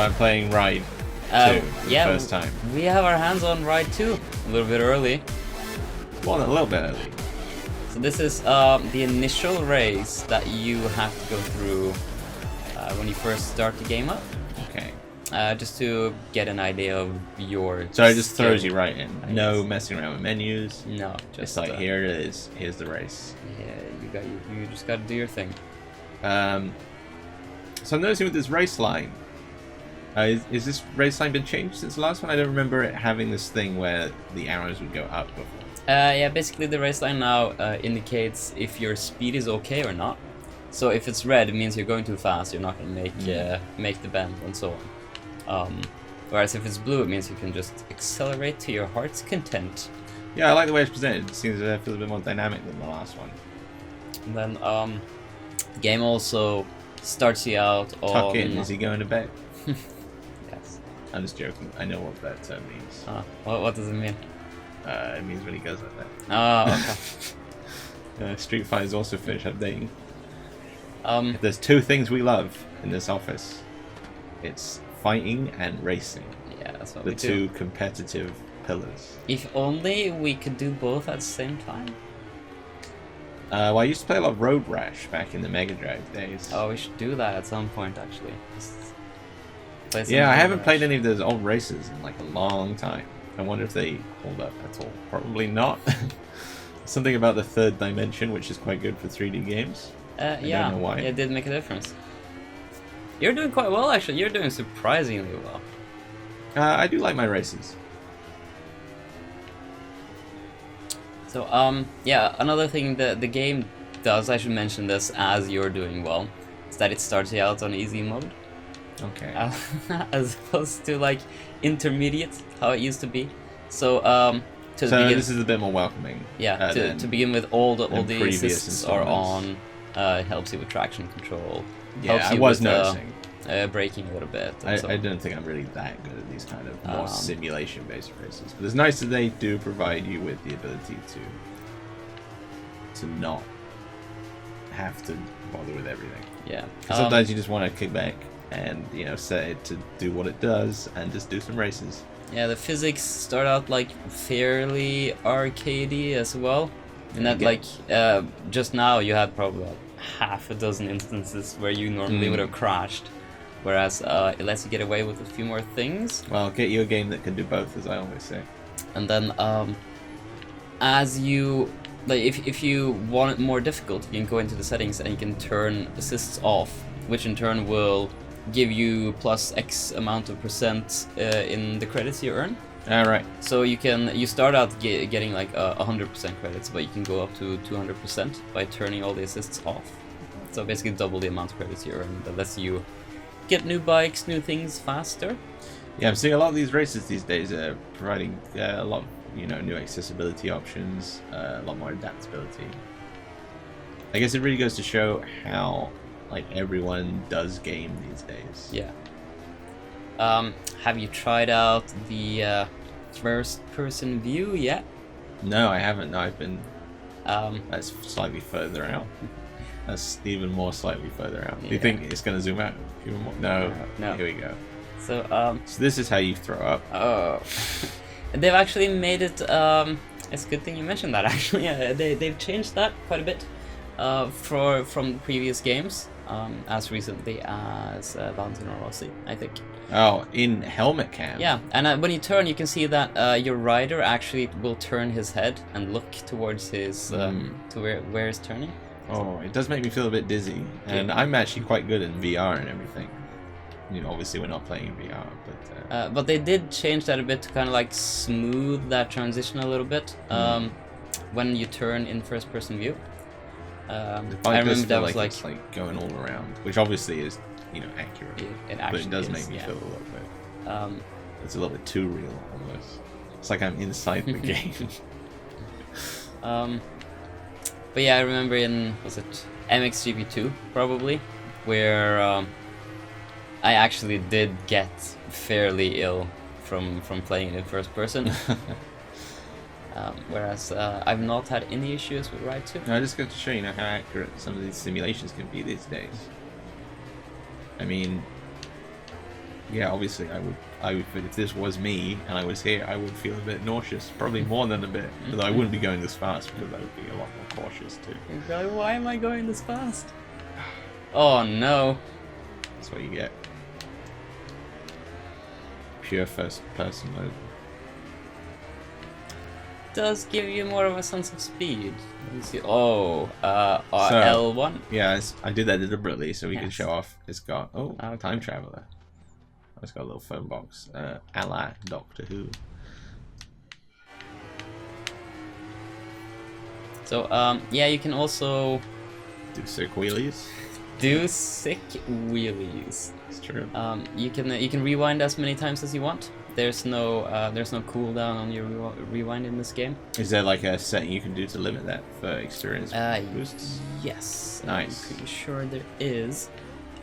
I'm playing Ride 2 yeah, first time. we have our hands on Ride 2 a little bit early. Well, a little bit early. So this is the initial race that you have to go through when you first start the game up. Okay. Just to get an idea of your So it just skill, throws you right in. No guess. messing around with menus. No, It's just like, here it is. Here's the race. Yeah, you just got to do your thing. So I'm noticing with this race line, is this race line been changed since the last one? I don't remember it having this thing where the arrows would go up before. Yeah, basically the race line now indicates if your speed is okay or not. So if it's red, it means you're going too fast. You're not going to make the bend and so on. Whereas if it's blue, it means you can just accelerate to your heart's content. Yeah, I like the way it's presented. It seems to feel a bit more dynamic than the last one. And then the game also starts you out on... Tuck in, is he going to bed? Yes. I'm just joking. I know what that term means. What does it mean? It means when he goes like that. Oh, okay. Street Fighter's also finished updating. If there's two things we love in this office, it's fighting and racing. Yeah, that's what the we do. two competitive pillars. If only we could do both at the same time. Well, I used to play a lot of Road Rash back in the Mega Drive days. Oh, we should do that at some point, actually. Play some Yeah, I Road haven't Rash. played any of those old races in like a long time. I wonder if they hold up at all. Probably not. Something about the third dimension, which is quite good for 3D games. Yeah, don't know why. it did make a difference. You're doing quite well, actually. You're doing surprisingly well. I do like my races. So, yeah, another thing that the game does, I should mention this as you're doing well, is that it starts you out on easy mode. Okay. As opposed to, like, intermediate, how it used to be. So, to So begin... this is a bit more welcoming. Yeah, than to begin with, all the previous assists are on. installments. It helps you with traction control. Yeah, helps I you was with, noticing. Braking a little bit. I, And so I on. don't think I'm really that good at these kind of more simulation-based races. But it's nice that they do provide you with the ability to not have to bother with everything. Yeah. 'Cause sometimes you just want to kick back and set it to do what it does and just do some races. Yeah, the physics start out like fairly arcadey as well. And that like just now you had probably like half a dozen instances where you normally would have crashed. Whereas it lets you get away with a few more things. Well, get you a game that can do both, as I always say. And then as you like if you want it more difficult, you can go into the settings and you can turn assists off, which in turn will give you plus X amount of percent in the credits you earn. Alright. So you start out getting like 100% credits, but you can go up to 200% by turning all the assists off. So basically double the amount of credits you earn. That lets you get new bikes, new things faster. Yeah, I'm seeing a lot of these races these days are providing a lot of new accessibility options, a lot more adaptability. I guess it really goes to show how like everyone does game these days. Yeah. Have you tried out the first-person view yet? No, I haven't. No, I've been. Um, That's slightly further out. That's even more slightly further out. Do you Yeah. think it's going to zoom out even more? No. No. Here we go. so So this is how you throw up. oh, they've actually made it. It's a good thing you mentioned that. Actually, they've changed that quite a bit from previous games. As recently as Valentino Rossi, I think. Oh, in helmet cam. Yeah, and when you turn, you can see that your rider actually will turn his head and look towards his to where he's turning. Oh, it does make me feel a bit dizzy, and I'm actually quite good in VR and everything. Obviously we're not playing in VR, But they did change that a bit to kind of like smooth that transition a little bit when you turn in first-person view. I remember that was it's like going all around, which obviously is accurate, it but actually it does is, make me yeah. feel a little bit. It's a little bit too real almost. It's like I'm inside the game. But yeah, I remember was it MXGP2 probably, where I actually did get fairly ill from playing it in first person. Whereas I've not had any issues with Ride 2. I just got to show you how accurate some of these simulations can be these days. I mean, yeah, obviously I would, if this was me and I was here, I would feel a bit nauseous, probably more than a bit, although I wouldn't be going this fast because I would be a lot more cautious too. Why am I going this fast? Oh no. That's what you get. Pure first person mode. Does give you more of a sense of speed. Let me see. Oh, L1. Yeah, I did that deliberately so we can Yes. show off. It's got Okay. time traveler. It's got a little phone box, a la Doctor Who. So yeah, you can also Do sick wheelies. do sick wheelies. It's true. You can rewind as many times as you want. There's no cooldown on your rewind in this game. Is there like a setting you can do to limit that for experience boosts? Yes. Nice. I'm pretty sure there is.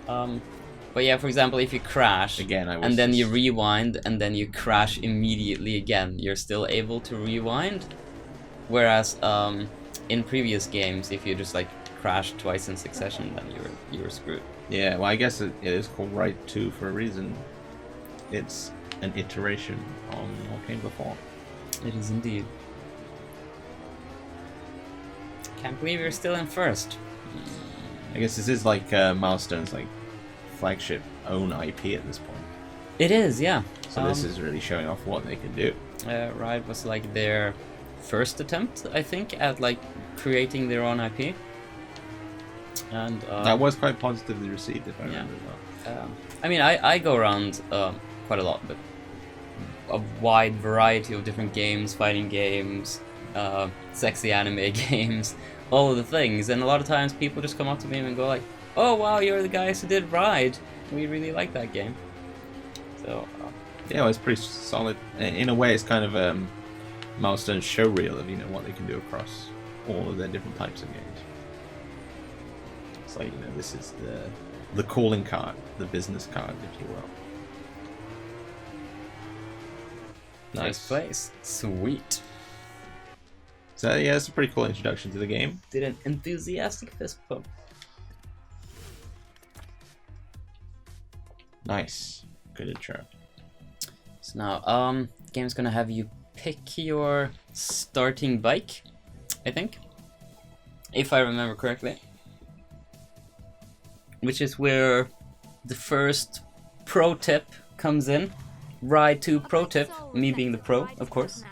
But yeah, for example, if you crash Again, and then you rewind and then you crash immediately again, you're still able to rewind. Whereas in previous games, if you just like crash twice in succession, then you were screwed. Yeah, well, I guess it is called Right 2 for a reason. It's an iteration on what came before. It is indeed. Can't believe you're still in first. I guess this is like Milestone's like flagship own IP at this point. It is, yeah. So this is really showing off what they can do. Ride was like their first attempt, I think, at like creating their own IP. And that was quite positively received, if I remember well. I mean, I go around quite a lot, but a wide variety of different games, fighting games, sexy anime games, all of the things. And a lot of times people just come up to me and go like, "Oh wow, you're the guys who did Ride. We really like that game." So yeah, well, it's pretty solid. In a way, it's kind of Milestone's showreel of what they can do across all of their different types of games. It's like this is the calling card, the business card, if you will. nice place, sweet. So yeah, it's a pretty cool introduction to the game. Did an enthusiastic fist bump. Nice, good intro. So now, game's gonna have you pick your starting bike, I think, if I remember correctly. Which is where the first pro tip comes in. Ride 2 pro tip, me being the pro, of course.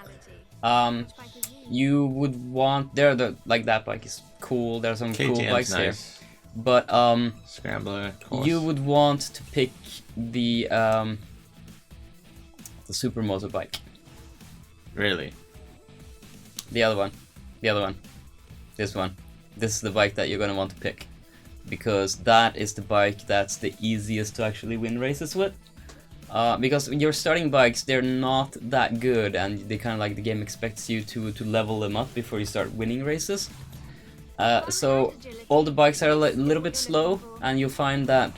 You would want like that bike is cool. There's some cool KTM's bikes nice. here, but Scrambler, of course. you would want to pick the supermoto bike. Really? The other one, this one. This is the bike that you're gonna want to pick, because that is the bike that's the easiest to actually win races with. Because your starting bikes, they're not that good, and they kind of like the game expects you to level them up before you start winning races. So all the bikes are a little bit slow, and you'll find that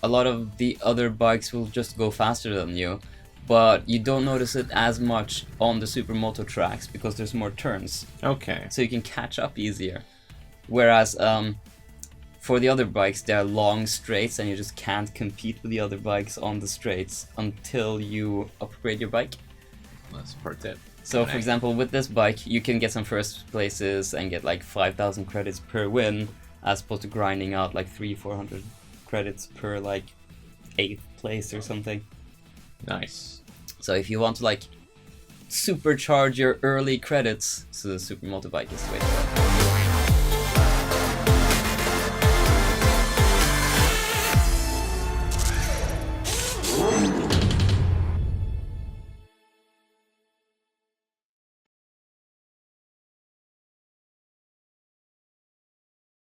a lot of the other bikes will just go faster than you, but you don't notice it as much on the supermoto tracks because there's more turns. Okay. So you can catch up easier. Whereas for the other bikes, they're long straights and you just can't compete with the other bikes on the straights until you upgrade your bike. That's a pro tip. So for example, with this bike, you can get some first places and get like 5,000 credits per win, as opposed to grinding out like 300-400 credits per like 8th place or something. Nice. So if you want to like supercharge your early credits, so the supermoto bike is the way to go.